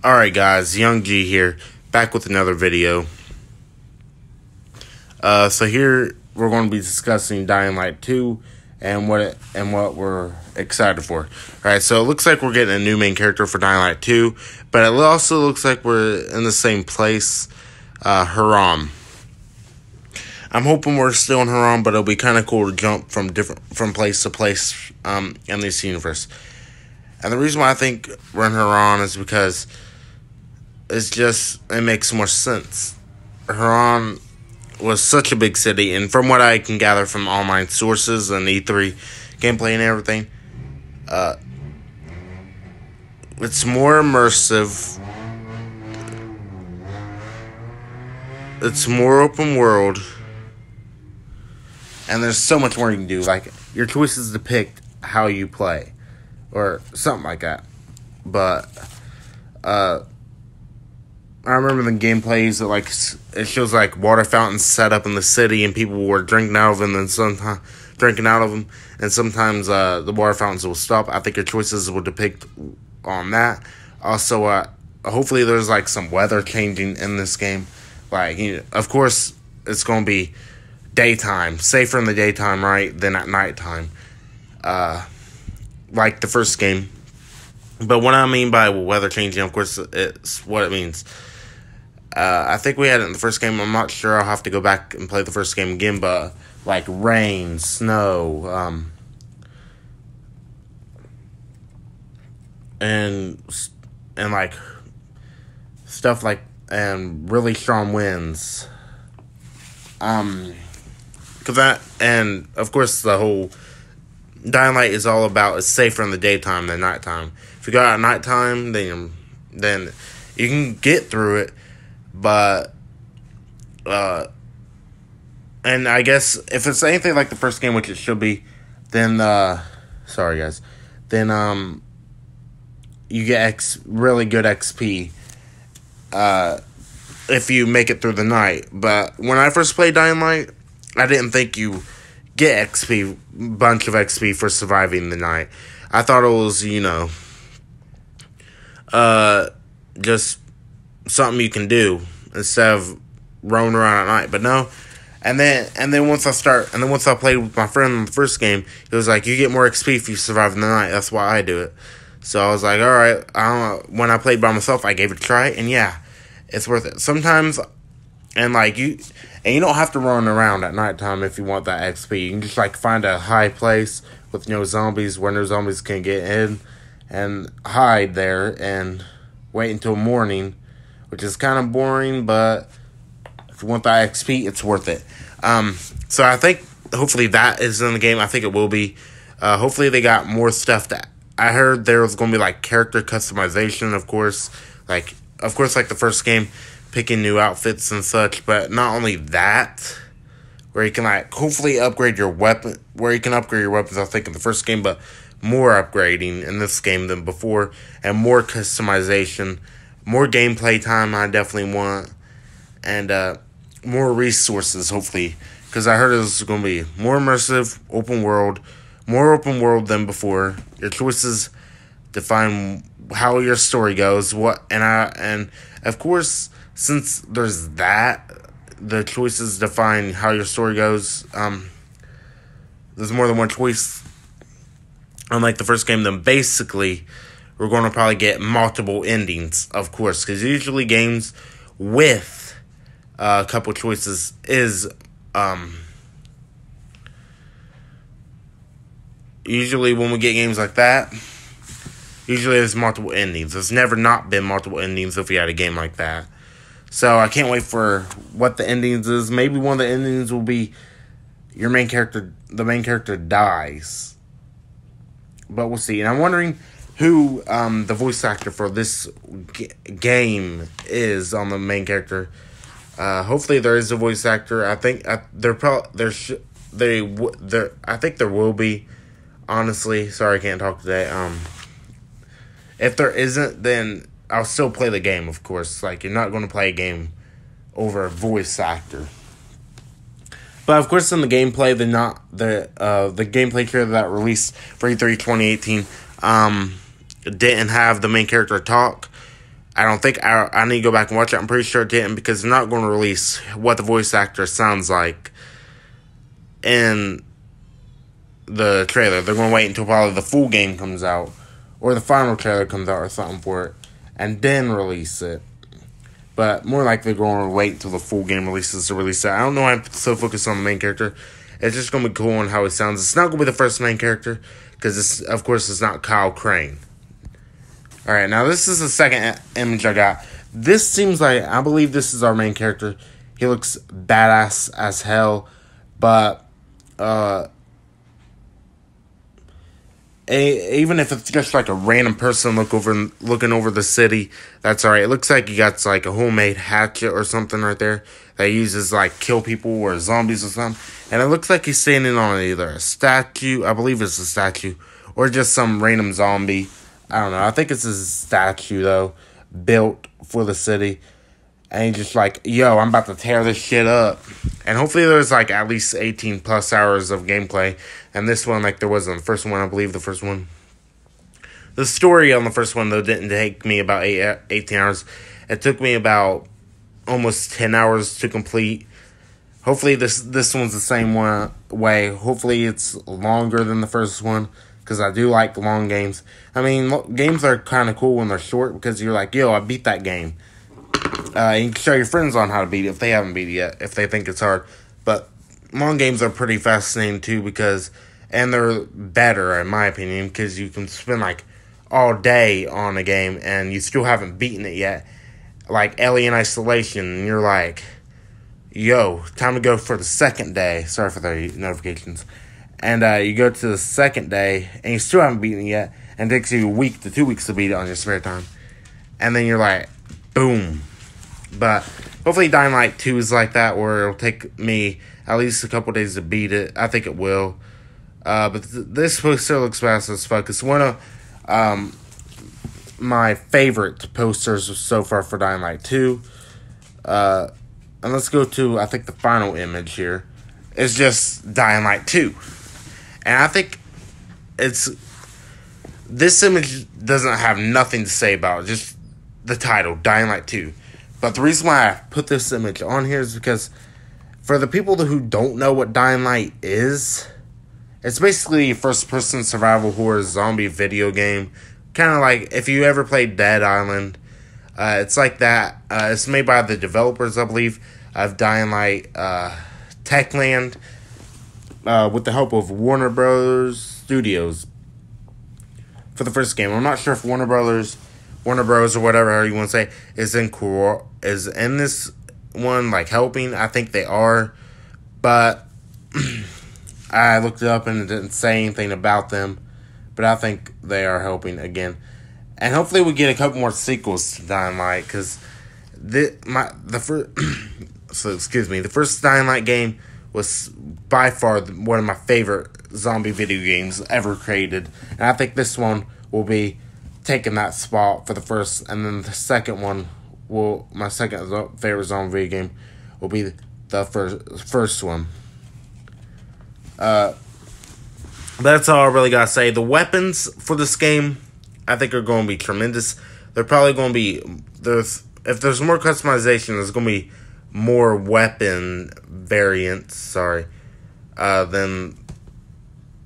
Alright guys, Young G here, back with another video. So here we're going to be discussing Dying Light 2 and what we're excited for. Alright, so it looks like we're getting a new main character for Dying Light 2, but it also looks like we're in the same place, Haram. I'm hoping we're still in Haram, but it'll be kind of cool to jump from place to place in this universe. And the reason why I think we're in Haran is because it makes more sense. Haran was such a big city, and from what I can gather from all my sources and E3 gameplay and everything, it's more immersive. It's more open world, and there's so much more you can do. Like, your choices depict how you play, or something like that. But I remember the gameplays that, like, it shows like water fountains set up in the city and people were drinking out of them, and sometimes the water fountains will stop. I think your choices will depict on that. Also, hopefully there's like some weather changing in this game. Like, of course it's gonna be daytime, safer in the daytime, right, than at nighttime, like the first game. But what I mean by weather changing, of course, it's what it means. I think we had it in the first game. I'm not sure. I'll have to go back and play the first game again. But like rain, snow, and like stuff like, and really strong winds. And of course the whole Dying Light is all about it's safer in the daytime than nighttime. If you go out at nighttime, then you can get through it. But, and I guess if it's anything like the first game, which it should be, then, sorry guys, then, you get really good XP, if you make it through the night. But when I first played Dying Light, I didn't think you get bunch of XP for surviving the night. I thought it was, just something you can do instead of roaming around at night. But no, and then once I played with my friend in the first game, it was like you get more XP if you survive in the night. That's why I do it. So I was like, all right. When I played by myself, I gave it a try, and yeah, it's worth it. Sometimes, and you don't have to run around at nighttime if you want that XP. You can just like find a high place with no zombies, where no zombies can get in, and hide there and wait until morning, which is kind of boring, but if you want that XP, it's worth it. So I think hopefully that is in the game. I think it will be. Hopefully they got more stuff that I heard there was going to be like character customization, of course, like the first game, picking new outfits and such. But not only that, where you can like hopefully upgrade your weapon, where you can upgrade your weapons, I think in the first game, but more upgrading in this game than before, and more customization, more gameplay time I definitely want, and more resources, hopefully, because I heard it was going to be more immersive, more open world than before. Your choices define how your story goes, and of course, since there's that, the choices define how your story goes. There's more than one choice. Unlike the first game, then basically we're going to probably get multiple endings, of course, because usually games with a couple choices is usually when we get games like that, usually there's multiple endings. There's never not been multiple endings if we had a game like that. So I can't wait for what the endings is. Maybe one of the endings will be the main character dies. But we'll see. And I'm wondering who the voice actor for this game is on the main character. Hopefully there is a voice actor. I think I think there will be. Honestly, sorry I can't talk today. If there isn't, then I'll still play the game, of course. Like, you're not going to play a game over a voice actor. But of course, in the gameplay, the gameplay trailer that released for E3 2018 didn't have the main character talk. I don't think I need to go back and watch it. I'm pretty sure it didn't, because they're not going to release what the voice actor sounds like in the trailer. They're going to wait until probably the full game comes out, or the final trailer comes out or something for it, and then release it. But more likely they're going to wait until the full game releases to release it. I don't know why I'm so focused on the main character. It's just going to be cool on how he sounds. It's not going to be the first main character, because of course it's not Kyle Crane. Alright, now this is the second image I got. This seems like, I believe this is our main character. He looks badass as hell, but even if it's just like a random person looking over the city, that's alright. It looks like he got like a homemade hatchet or something right there that he uses like kill people or zombies or something. And it looks like he's standing on either a statue, I believe it's a statue, or just some random zombie. I don't know. I think it's a statue though, built for the city. And he's just like, yo, I'm about to tear this shit up. And hopefully there's like at least 18 plus hours of gameplay. And this one, like there was on the first one, I believe the first one. The story on the first one, though, didn't take me about 18 hours. It took me about almost 10 hours to complete. Hopefully this one's the same way. Hopefully it's longer than the first one, because I do like long games. I mean, games are kind of cool when they're short, because you're like, yo, I beat that game. You can show your friends on how to beat it if they haven't beat it yet, if they think it's hard. But long games are pretty fascinating too, and they're better in my opinion, because you can spend like all day on a game and you still haven't beaten it yet. Like Alien Isolation, and you're like, yo, time to go for the second day. Sorry for the notifications. And you go to the second day and you still haven't beaten it yet, and it takes you a week to 2 weeks to beat it on your spare time. And then you're like, boom. But hopefully Dying Light 2 is like that, where it'll take me at least a couple days to beat it. I think it will. But this poster looks fast as fuck. It's one of my favorite posters so far for Dying Light 2. And let's go to, I think, the final image here. It's just Dying Light 2. And I think this image doesn't have nothing to say about it. Just the title, Dying Light 2. But the reason why I put this image on here is because for the people who don't know what Dying Light is, it's basically a first-person survival horror zombie video game. Kind of like if you ever played Dead Island. It's like that. It's made by the developers, I believe, of Dying Light, Techland, with the help of Warner Bros. Studios for the first game. I'm not sure if Warner Bros. Or whatever you want to say is in this one, like helping. I think they are, but I looked it up and it didn't say anything about them. But I think they are helping again, and hopefully we get a couple more sequels to Dying Light, because the first Dying Light game was by far one of my favorite zombie video games ever created, and I think this one will be taking that spot for the first, and then the second one my second favorite zombie video game will be the first one. That's all I really gotta say. The weapons for this game, I think, are going to be tremendous. They're probably going to be, if there's more customization, there's going to be more weapon variants, than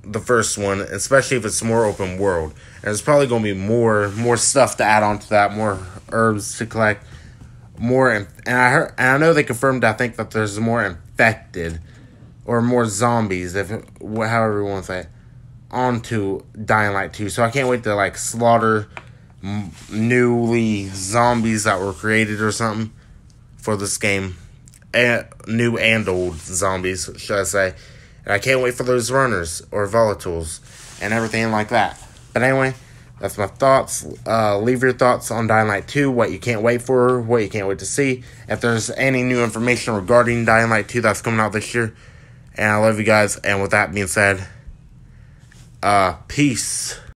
the first one, especially if it's more open world. And there's probably going to be more stuff to add on to that, more herbs to collect, and I know they confirmed, I think, that there's more infected or more zombies, however you want to say it, onto Dying Light 2. So I can't wait to like slaughter newly zombies that were created or something for this game. New and old zombies, should I say. And I can't wait for those runners or volatiles and everything like that. But anyway, that's my thoughts. Leave your thoughts on Dying Light 2, what you can't wait for, what you can't wait to see. If there's any new information regarding Dying Light 2 that's coming out this year. And I love you guys. And with that being said, peace.